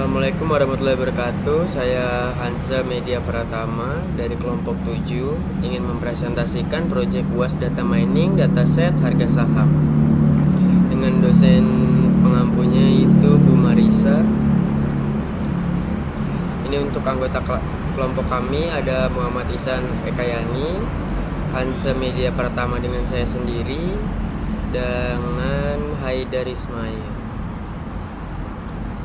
Assalamualaikum warahmatullahi wabarakatuh. Saya Hansa Media Pratama dari kelompok 7 ingin mempresentasikan proyek UAS Data Mining Dataset Harga Saham dengan dosen pengampunya itu Bu Marisa. Ini untuk anggota kelompok kami ada Muhammad Ihsan Ekayani, Hansa Media Pratama dengan saya sendiri, dengan Haidar Ismail.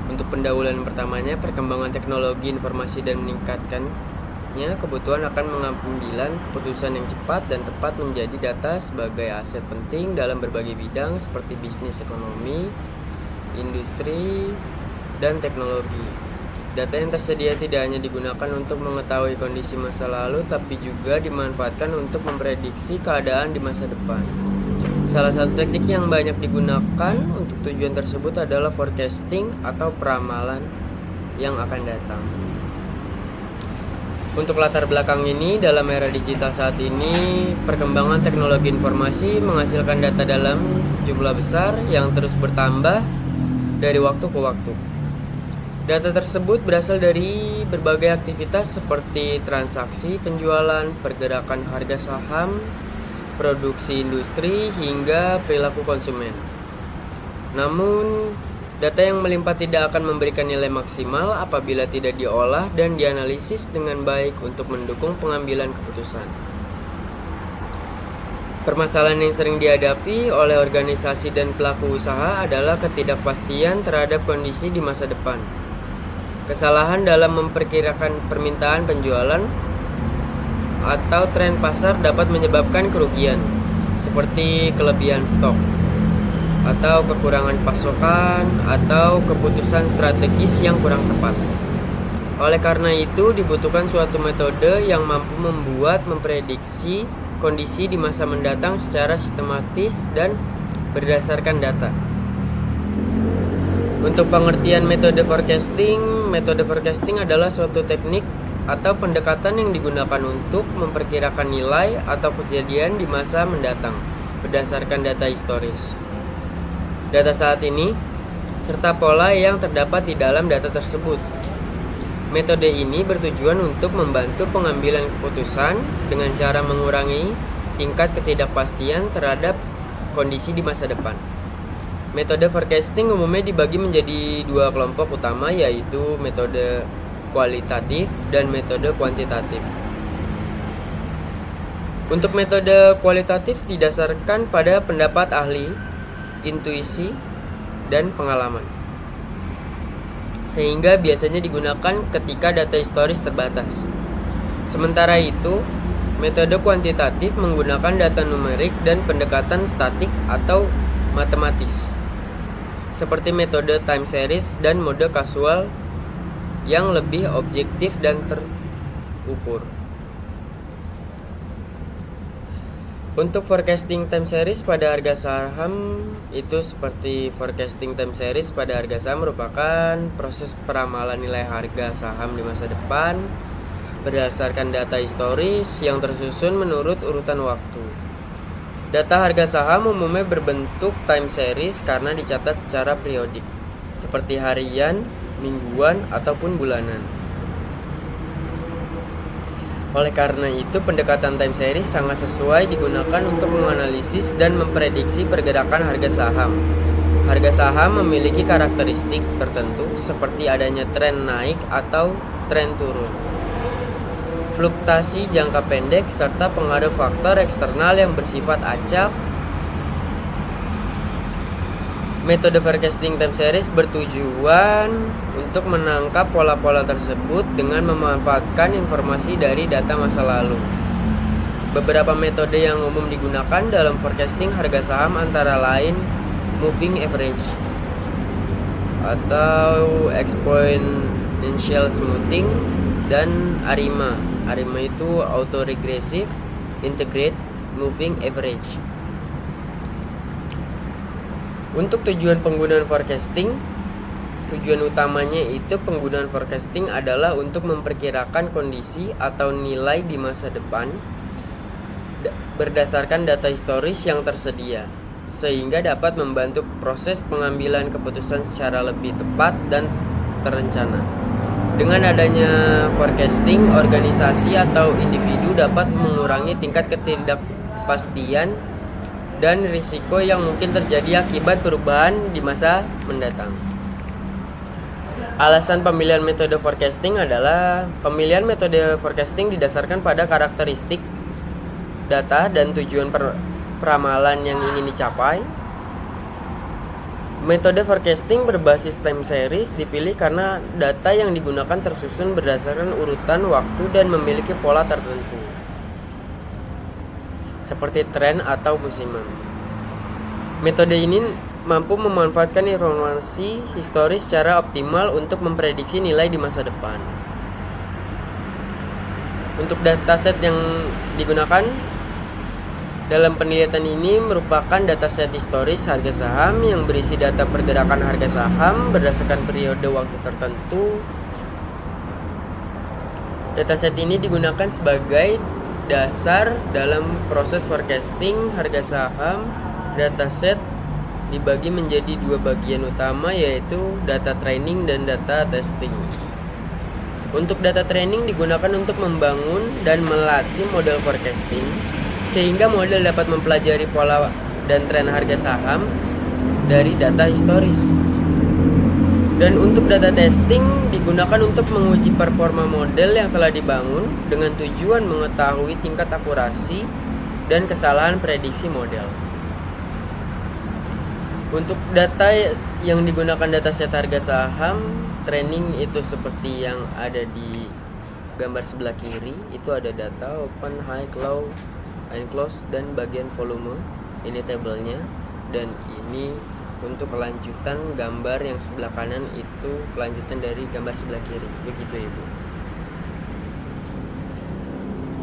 Untuk pendahuluan pertamanya, perkembangan teknologi informasi dan meningkatkannya kebutuhan akan mengambil keputusan yang cepat dan tepat menjadi data sebagai aset penting dalam berbagai bidang seperti bisnis, ekonomi, industri, dan teknologi. Data yang tersedia tidak hanya digunakan untuk mengetahui kondisi masa lalu, tapi juga dimanfaatkan untuk memprediksi keadaan di masa depan. Salah satu teknik yang banyak digunakan untuk tujuan tersebut adalah forecasting atau peramalan yang akan datang. Untuk latar belakang ini, dalam era digital saat ini, perkembangan teknologi informasi menghasilkan data dalam jumlah besar yang terus bertambah dari waktu ke waktu. Data tersebut berasal dari berbagai aktivitas seperti transaksi, penjualan, pergerakan harga saham, produksi industri, hingga perilaku konsumen. Namun, data yang melimpah tidak akan memberikan nilai maksimal apabila tidak diolah dan dianalisis dengan baik untuk mendukung pengambilan keputusan. Permasalahan yang sering dihadapi oleh organisasi dan pelaku usaha adalah ketidakpastian terhadap kondisi di masa depan. Kesalahan dalam memperkirakan permintaan penjualan atau tren pasar dapat menyebabkan kerugian, seperti kelebihan stok, atau kekurangan pasokan, atau keputusan strategis yang kurang tepat. Oleh karena itu, dibutuhkan suatu metode yang mampu memprediksi kondisi di masa mendatang secara sistematis dan berdasarkan data. Untuk pengertian metode forecasting adalah suatu teknik atau pendekatan yang digunakan untuk memperkirakan nilai atau kejadian di masa mendatang berdasarkan data historis, data saat ini, serta pola yang terdapat di dalam data tersebut. Metode ini bertujuan untuk membantu pengambilan keputusan dengan cara mengurangi tingkat ketidakpastian terhadap kondisi di masa depan. Metode forecasting umumnya dibagi menjadi dua kelompok utama, yaitu metode kualitatif dan metode kuantitatif. Untuk metode kualitatif didasarkan pada pendapat ahli, intuisi, dan pengalaman, sehingga biasanya digunakan ketika data historis terbatas. Sementara itu, metode kuantitatif menggunakan data numerik dan pendekatan statik atau matematis, seperti metode time series dan mode kasual yang lebih objektif dan terukur. Untuk forecasting time series pada harga saham itu seperti forecasting time series pada harga saham merupakan proses peramalan nilai harga saham di masa depan berdasarkan data historis yang tersusun menurut urutan waktu. Data harga saham umumnya berbentuk time series karena dicatat secara periodik, seperti harian, mingguan, ataupun bulanan. Oleh karena itu, pendekatan time series sangat sesuai digunakan untuk menganalisis dan memprediksi pergerakan harga saham. Harga saham memiliki karakteristik tertentu seperti adanya tren naik atau tren turun, fluktuasi jangka pendek, serta pengaruh faktor eksternal yang bersifat acak. Metode forecasting time series bertujuan untuk menangkap pola-pola tersebut dengan memanfaatkan informasi dari data masa lalu. Beberapa metode yang umum digunakan dalam forecasting harga saham antara lain moving average atau exponential smoothing dan ARIMA. ARIMA itu autoregressive integrate moving average. Untuk tujuan penggunaan forecasting, tujuan utamanya itu penggunaan forecasting adalah untuk memperkirakan kondisi atau nilai di masa depan berdasarkan data historis yang tersedia, sehingga dapat membantu proses pengambilan keputusan secara lebih tepat dan terencana. Dengan adanya forecasting, organisasi atau individu dapat mengurangi tingkat ketidakpastian dan risiko yang mungkin terjadi akibat perubahan di masa mendatang. Alasan pemilihan metode forecasting adalah pemilihan metode forecasting didasarkan pada karakteristik data dan tujuan peramalan yang ingin dicapai. Metode forecasting berbasis time series dipilih karena data yang digunakan tersusun berdasarkan urutan waktu dan memiliki pola tertentu, seperti tren atau musiman. Metode ini mampu memanfaatkan informasi historis secara optimal untuk memprediksi nilai di masa depan. Untuk dataset yang digunakan dalam penelitian ini merupakan dataset historis harga saham yang berisi data pergerakan harga saham berdasarkan periode waktu tertentu. Dataset ini digunakan sebagai dasar dalam proses forecasting harga saham. Dataset dibagi menjadi dua bagian utama, yaitu data training dan data testing. Untuk data training digunakan untuk membangun dan melatih model forecasting sehingga model dapat mempelajari pola dan tren harga saham dari data historis. Dan untuk data testing digunakan untuk menguji performa model yang telah dibangun dengan tujuan mengetahui tingkat akurasi dan kesalahan prediksi model. Untuk data yang digunakan dataset harga saham training itu seperti yang ada di gambar sebelah kiri, itu ada data open, high, low, and close dan bagian volume. Ini tabelnya, dan ini untuk kelanjutan gambar yang sebelah kanan itu kelanjutan dari gambar sebelah kiri. Begitu Ibu.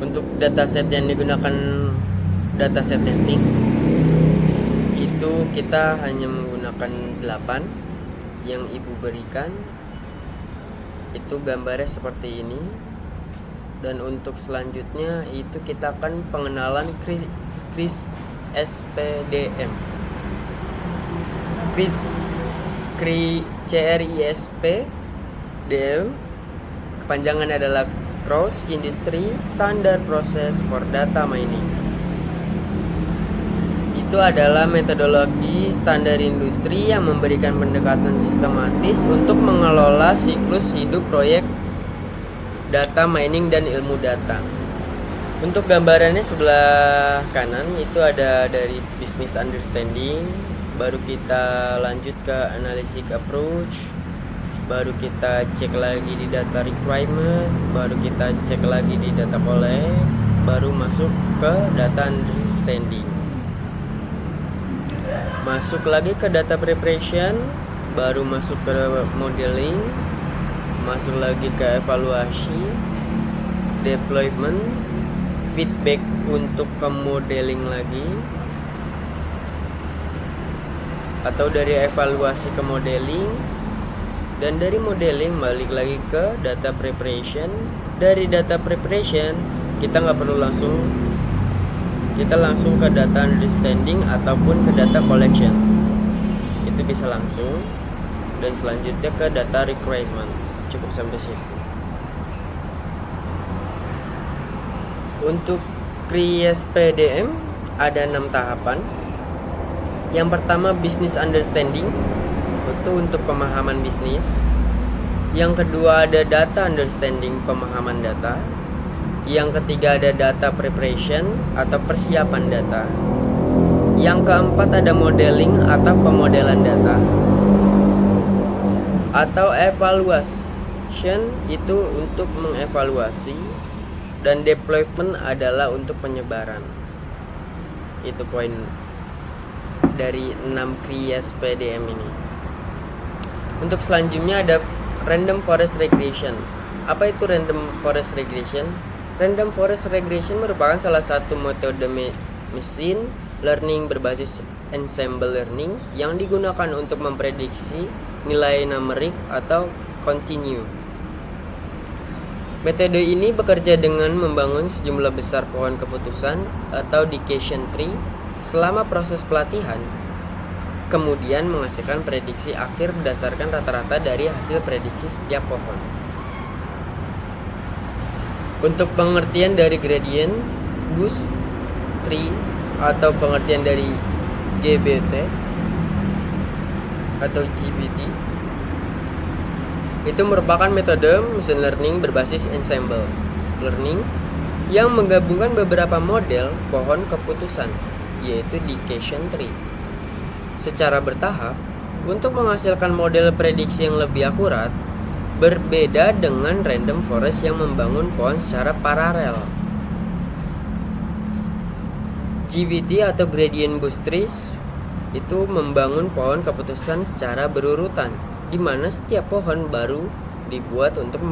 Untuk dataset yang digunakan dataset testing itu kita hanya menggunakan 8 yang Ibu berikan. Itu gambarnya seperti ini. Dan untuk selanjutnya itu kita akan pengenalan CRISP SPDM. CRISP DM kepanjangan adalah Cross Industry Standard Process for Data Mining. Itu adalah metodologi standar industri yang memberikan pendekatan sistematis untuk mengelola siklus hidup proyek data mining dan ilmu data. Untuk gambarannya sebelah kanan itu ada dari business understanding, baru kita lanjut ke analytic approach, baru kita cek lagi di data requirement, baru kita cek lagi di data collect, baru masuk ke data understanding. Masuk lagi ke data preparation, baru masuk ke modeling, masuk lagi ke evaluasi, deployment, feedback untuk ke modeling lagi, atau dari evaluasi ke modeling, dan dari modeling balik lagi ke data preparation. Dari data preparation kita nggak perlu langsung, kita langsung ke data understanding ataupun ke data collection, itu bisa langsung. Dan selanjutnya ke data requirement. Cukup sampai situ. Untuk CRISP-DM ada 6 tahapan. Yang pertama business understanding, itu untuk pemahaman bisnis. Yang kedua ada data understanding, pemahaman data. Yang ketiga ada data preparation atau persiapan data. Yang keempat ada modeling atau pemodelan data. Atau evaluasi, itu untuk mengevaluasi, dan deployment adalah untuk penyebaran. Itu poin dari 6 CRISP-DM ini. Untuk selanjutnya ada random forest regression. Apa itu random forest regression? Random forest regression merupakan salah satu metode machine learning berbasis ensemble learning yang digunakan untuk memprediksi nilai numerik atau continue. Metode ini bekerja dengan membangun sejumlah besar pohon keputusan atau decision tree. Selama proses pelatihan, kemudian menghasilkan prediksi akhir berdasarkan rata-rata dari hasil prediksi setiap pohon. Untuk pengertian dari gradient boost tree atau pengertian dari GBT atau GBT, itu merupakan metode machine learning berbasis ensemble learning yang menggabungkan beberapa model pohon keputusan, yaitu decision tree, secara bertahap untuk menghasilkan model prediksi yang lebih akurat, berbeda dengan random forest yang membangun pohon secara paralel. GBT atau gradient boost trees itu membangun pohon keputusan secara berurutan, di mana setiap pohon baru dibuat untuk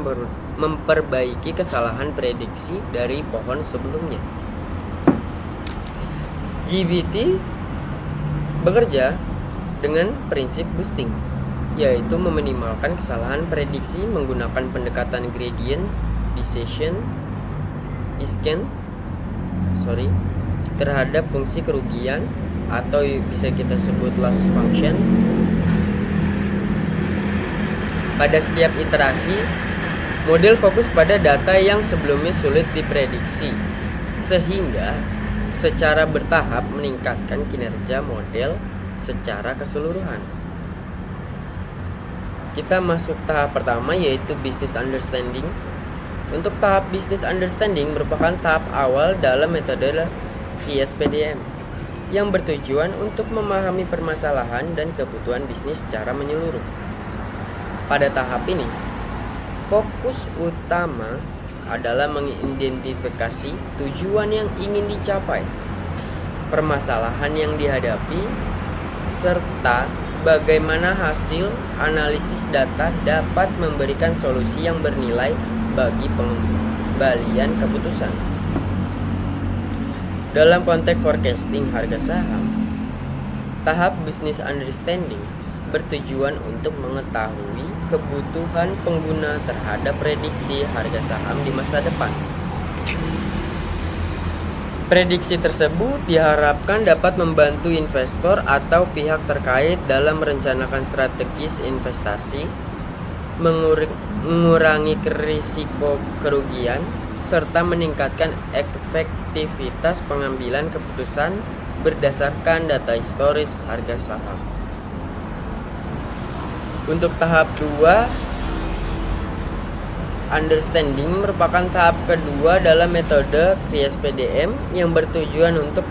memperbaiki kesalahan prediksi dari pohon sebelumnya. GBT bekerja dengan prinsip boosting, yaitu meminimalkan kesalahan prediksi menggunakan pendekatan gradient descent terhadap fungsi kerugian atau bisa kita sebut loss function. Pada setiap iterasi, model fokus pada data yang sebelumnya sulit diprediksi, sehingga secara bertahap meningkatkan kinerja model secara keseluruhan. Kita masuk tahap pertama, yaitu business understanding. Untuk tahap business understanding merupakan tahap awal dalam metode QSPDM yang bertujuan untuk memahami permasalahan dan kebutuhan bisnis secara menyeluruh. Pada tahap ini, fokus utama adalah mengidentifikasi tujuan yang ingin dicapai, permasalahan yang dihadapi, serta bagaimana hasil analisis data dapat memberikan solusi yang bernilai bagi pengembalian keputusan. Dalam konteks forecasting harga saham, tahap business understanding bertujuan untuk mengetahui kebutuhan pengguna terhadap prediksi harga saham di masa depan. Prediksi tersebut diharapkan dapat membantu investor atau pihak terkait dalam merencanakan strategis investasi, mengurangi risiko kerugian, serta meningkatkan efektivitas pengambilan keputusan berdasarkan data historis harga saham. Untuk tahap 2, understanding merupakan tahap kedua dalam metode QSPDM yang bertujuan untuk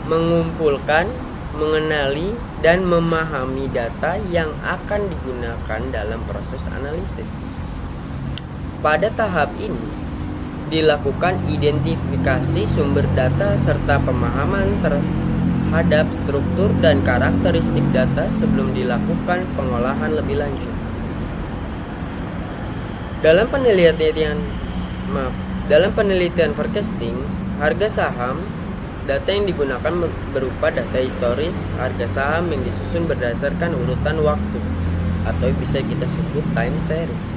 mengumpulkan, mengenali, dan memahami data yang akan digunakan dalam proses analisis. Pada tahap ini, dilakukan identifikasi sumber data serta pemahaman terhadap struktur dan karakteristik data sebelum dilakukan pengolahan lebih lanjut. Dalam penelitian forecasting harga saham, data yang digunakan berupa data historis harga saham yang disusun berdasarkan urutan waktu atau bisa kita sebut time series.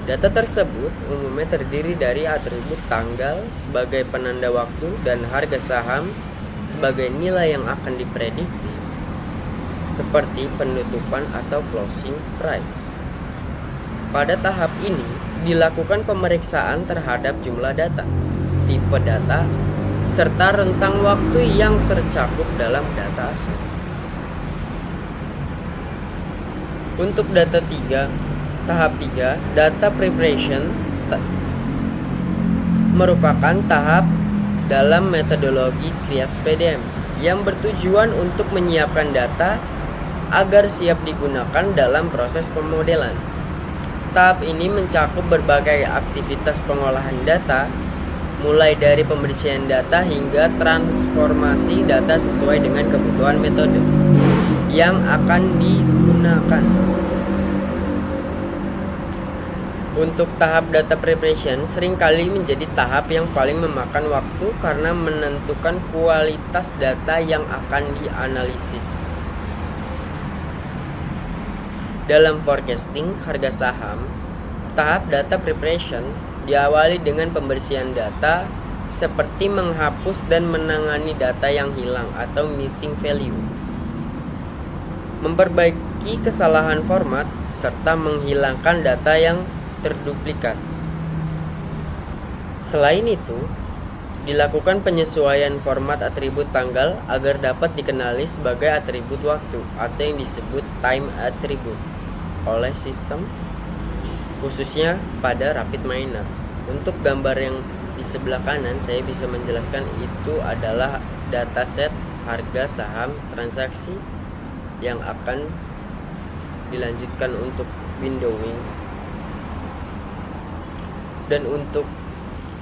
Data tersebut umumnya terdiri dari atribut tanggal sebagai penanda waktu dan harga saham sebagai nilai yang akan diprediksi, seperti penutupan atau closing price. Pada tahap ini dilakukan pemeriksaan terhadap jumlah data, tipe data, serta rentang waktu yang tercakup dalam data aset. Untuk tahap 3, data preparation merupakan tahap dalam metodologi QSPDM yang bertujuan untuk menyiapkan data agar siap digunakan dalam proses pemodelan. Tahap ini mencakup berbagai aktivitas pengolahan data, mulai dari pembersihan data hingga transformasi data sesuai dengan kebutuhan metode yang akan digunakan. Untuk tahap data preparation seringkali menjadi tahap yang paling memakan waktu karena menentukan kualitas data yang akan dianalisis. Dalam forecasting harga saham, tahap data preparation diawali dengan pembersihan data seperti menghapus dan menangani data yang hilang atau missing value, memperbaiki kesalahan format, serta menghilangkan data yang terduplikat. Selain itu, dilakukan penyesuaian format atribut tanggal agar dapat dikenali sebagai atribut waktu atau yang disebut time attribute oleh sistem, khususnya pada RapidMiner. Untuk gambar yang di sebelah kanan saya bisa menjelaskan itu adalah dataset harga saham transaksi yang akan dilanjutkan untuk windowing. Dan untuk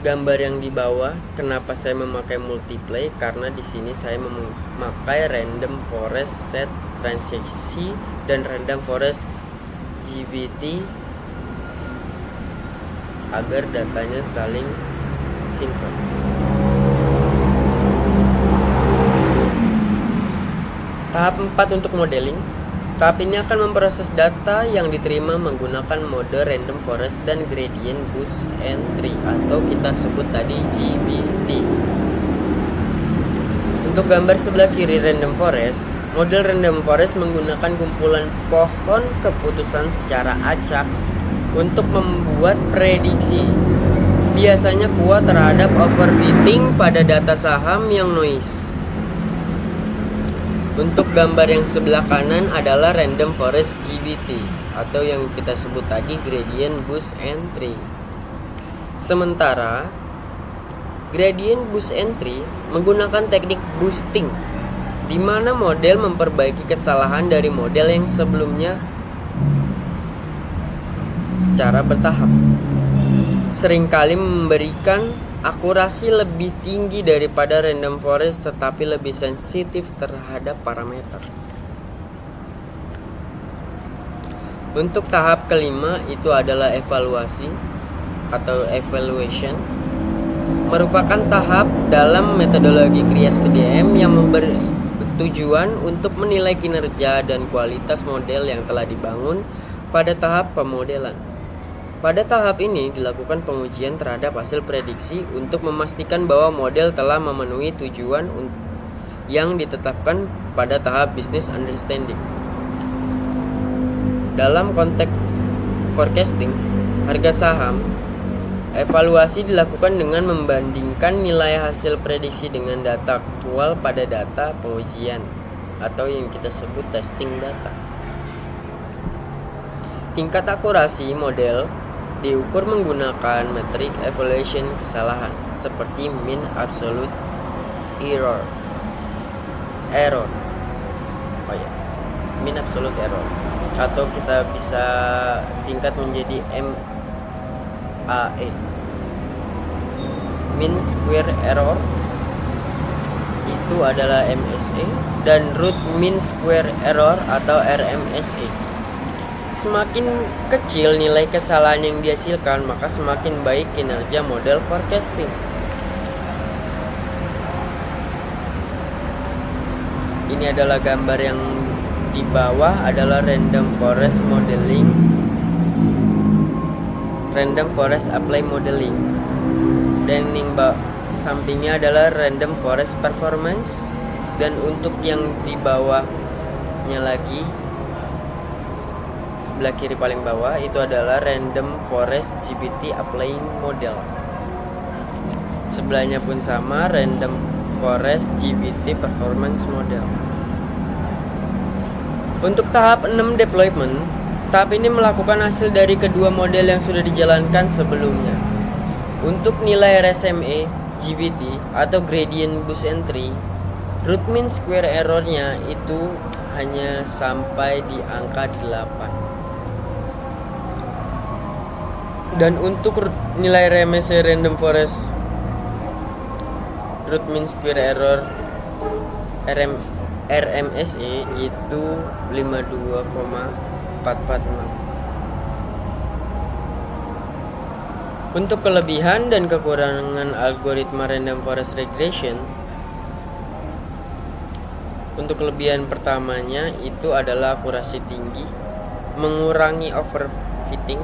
gambar yang di bawah, kenapa saya memakai multiply? Karena di sini saya memakai random forest set transaksi dan random forest GBT agar datanya saling sinkron. Tahap 4 untuk modeling. Tahap ini akan memproses data yang diterima menggunakan mode random forest dan gradient boost entry atau kita sebut tadi GBT. Untuk gambar sebelah kiri random forest, model random forest menggunakan kumpulan pohon keputusan secara acak untuk membuat prediksi, biasanya kuat terhadap overfitting pada data saham yang noise. Untuk gambar yang sebelah kanan adalah random forest GBT atau yang kita sebut tadi gradient boost entry. Sementara gradient boost entry menggunakan teknik boosting, di mana model memperbaiki kesalahan dari model yang sebelumnya secara bertahap, seringkali memberikan akurasi lebih tinggi daripada random forest tetapi lebih sensitif terhadap parameter. Untuk tahap kelima itu adalah evaluasi atau evaluation, merupakan tahap dalam metodologi Krias PDM yang memberi tujuan untuk menilai kinerja dan kualitas model yang telah dibangun pada tahap pemodelan. Pada tahap ini dilakukan pengujian terhadap hasil prediksi untuk memastikan bahwa model telah memenuhi tujuan yang ditetapkan pada tahap business understanding. Dalam konteks forecasting harga saham, evaluasi dilakukan dengan membandingkan nilai hasil prediksi dengan data aktual pada data pengujian atau yang kita sebut testing data. Tingkat akurasi model diukur menggunakan metrik evaluation kesalahan seperti mean absolute error. Mean absolute error atau kita bisa singkat menjadi MAE. Mean square error itu adalah MSE dan root mean square error atau RMSE. Semakin kecil nilai kesalahan yang dihasilkan, maka semakin baik kinerja model forecasting. Ini adalah gambar yang di bawah adalah random forest modeling, random forest apply modeling, dan yang sampingnya adalah random forest performance, dan untuk yang di bawahnya lagi sebelah kiri paling bawah itu adalah random forest GBT applying model. Sebelahnya pun sama, random forest GBT performance model. Untuk tahap 6 deployment, tahap ini melakukan hasil dari kedua model yang sudah dijalankan sebelumnya. Untuk nilai RSME GBT atau gradient boost entry, root mean square errornya itu hanya sampai di angka 8. Dan untuk nilai RMSE random forest root mean square error RMSE itu 52,446. Untuk kelebihan dan kekurangan algoritma random forest regression, untuk kelebihan pertamanya itu adalah akurasi tinggi, mengurangi overfitting,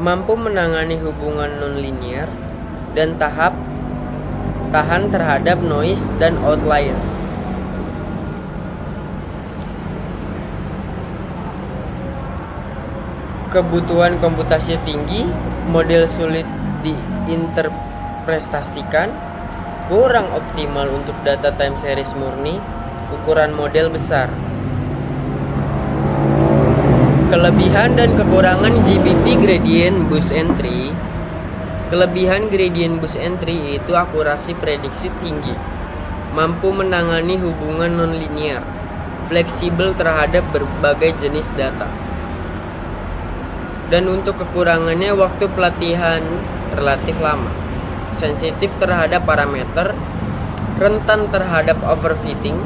mampu menangani hubungan nonlinear, dan tahap tahan terhadap noise dan outlier. Kebutuhan komputasi tinggi, model sulit diinterpretasikan, kurang optimal untuk data time series murni, ukuran model besar. Kelebihan dan kekurangan GPT Gradient Boost Entry. Kelebihan Gradient Boost Entry itu akurasi prediksi tinggi, mampu menangani hubungan nonlinear, fleksibel terhadap berbagai jenis data. Dan untuk kekurangannya, waktu pelatihan relatif lama, sensitif terhadap parameter, rentan terhadap overfitting,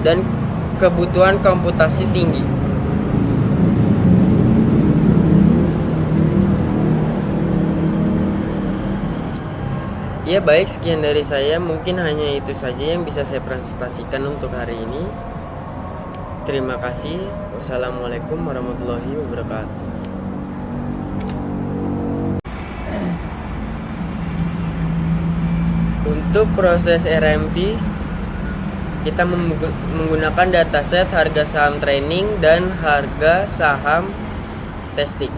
dan kebutuhan komputasi tinggi. Ya baik, sekian dari saya. Mungkin hanya itu saja yang bisa saya presentasikan untuk hari ini. Terima kasih. Wassalamualaikum warahmatullahi wabarakatuh. Untuk proses RMP, kita menggunakan dataset harga saham training dan harga saham testing.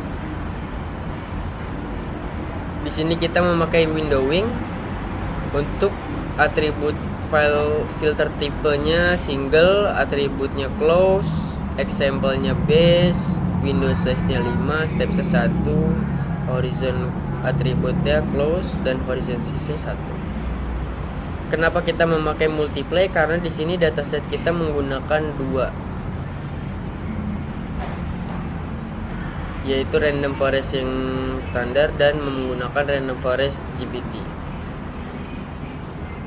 Di sini kita memakai windowing. Untuk atribut file filter tipenya single, atributnya close, example-nya base, window size-nya 5, step-nya 1, horizon atributnya close, dan horizon size-nya 1. Kenapa kita memakai multiply? Karena di sini dataset kita menggunakan 2, yaitu random forest yang standar dan menggunakan random forest GPT.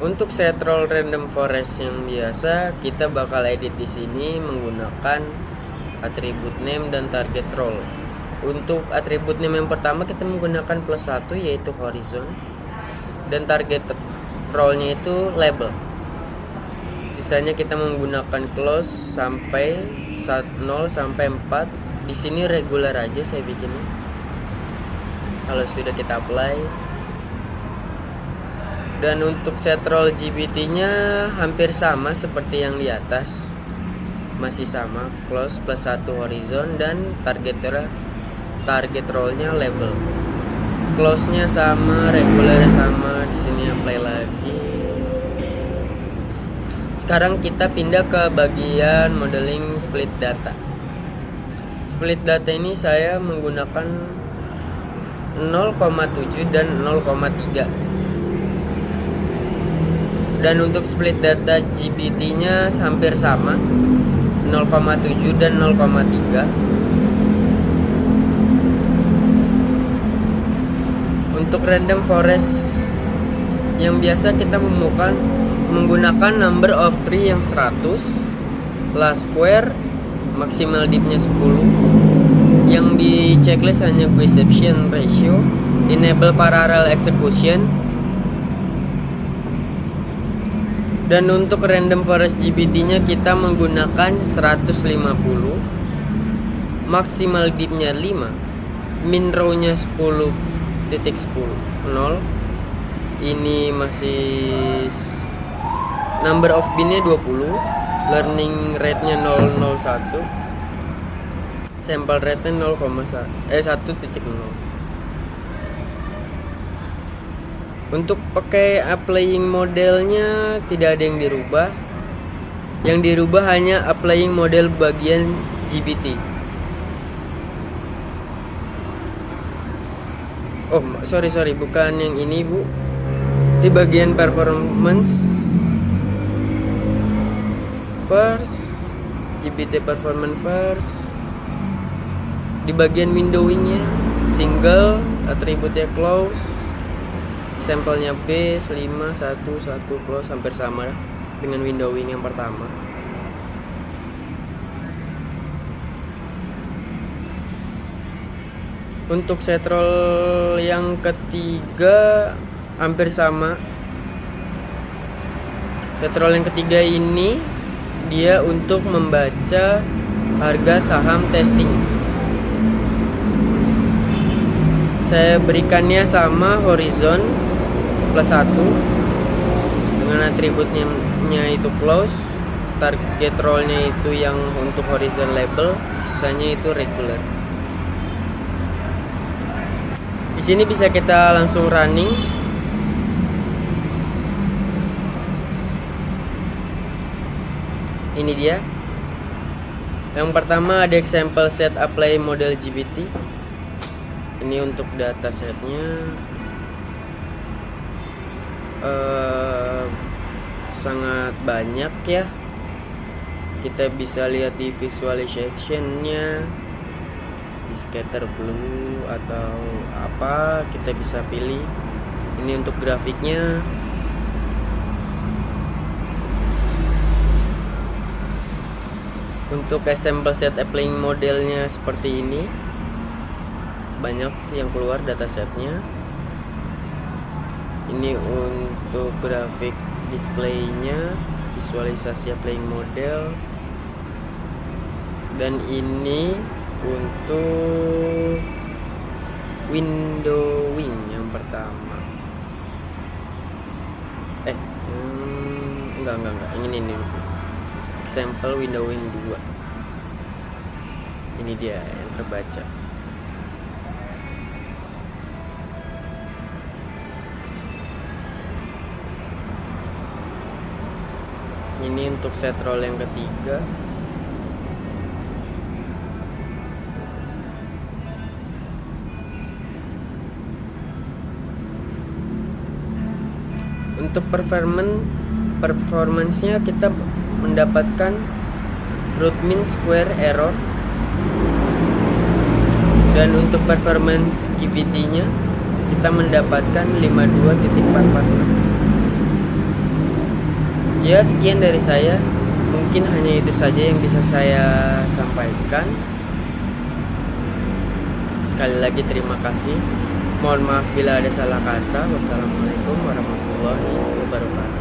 Untuk set roll random forest yang biasa, kita bakal edit di sini menggunakan atribut name dan target roll. Untuk atribut name yang pertama kita menggunakan +1, yaitu horizon, dan target rollnya itu label. Sisanya kita menggunakan close sampai 0 sampai 4. Di sini regular aja saya bikinnya. Kalau sudah kita apply. Dan untuk set roll GPT-nya hampir sama seperti yang di atas. Masih sama, close +1 horizon, dan target roll-nya label. Close-nya sama, regular sama. Di sini apply lagi. Sekarang kita pindah ke bagian modeling split data. Split data ini saya menggunakan 0,7 dan 0,3. Dan untuk split data GPT-nya hampir sama, 0,7 dan 0,3. Untuk random forest yang biasa kita menggunakan number of tree yang 100, last square, maksimal deep-nya 10. Yang di checklist hanya Gaussian ratio, enable parallel execution. Dan untuk random forest GPT-nya kita menggunakan 150, maksimal deep-nya 5, min row-nya 10.10. Ini masih number of bin-nya 20, learning rate-nya 0,01, sample rate-nya 1.0. Untuk pakai applying modelnya tidak ada yang dirubah. Yang dirubah hanya applying model bagian GPT. Oh, sorry, bukan yang ini, Bu. Di bagian performance first, GPT performance first. Di bagian windowingnya single, atributnya close, sampelnya B 5 1 1 close, hampir sama dengan windowing yang pertama. Untuk set roll yang ketiga hampir sama. Set roll yang ketiga ini dia untuk membaca harga saham testing. Saya berikannya sama horizon +1, dengan atributnya itu close, target roll-nya itu yang untuk horizon label, sisanya itu regular. Di sini bisa kita langsung running. Ini dia. Yang pertama ada example set apply model GPT. Ini untuk datasetnya sangat banyak ya. Kita bisa lihat di visualization-nya, di scatter blue atau apa, kita bisa pilih. Ini untuk grafiknya. Untuk example set applying modelnya seperti ini, banyak yang keluar datasetnya. Ini untuk grafik displaynya, visualisasi applying model, dan ini untuk windowing yang pertama. Enggak. Ini example windowing 2. Ini dia yang terbaca. Ini untuk set roll yang ketiga. Untuk performance-nya kita mendapatkan root mean square error, dan untuk performance GPT-nya kita mendapatkan 52.446. Ya, sekian dari saya. Mungkin hanya itu saja yang bisa saya sampaikan. Sekali lagi terima kasih. Mohon maaf bila ada salah kata. Wassalamualaikum warahmatullahi wabarakatuh.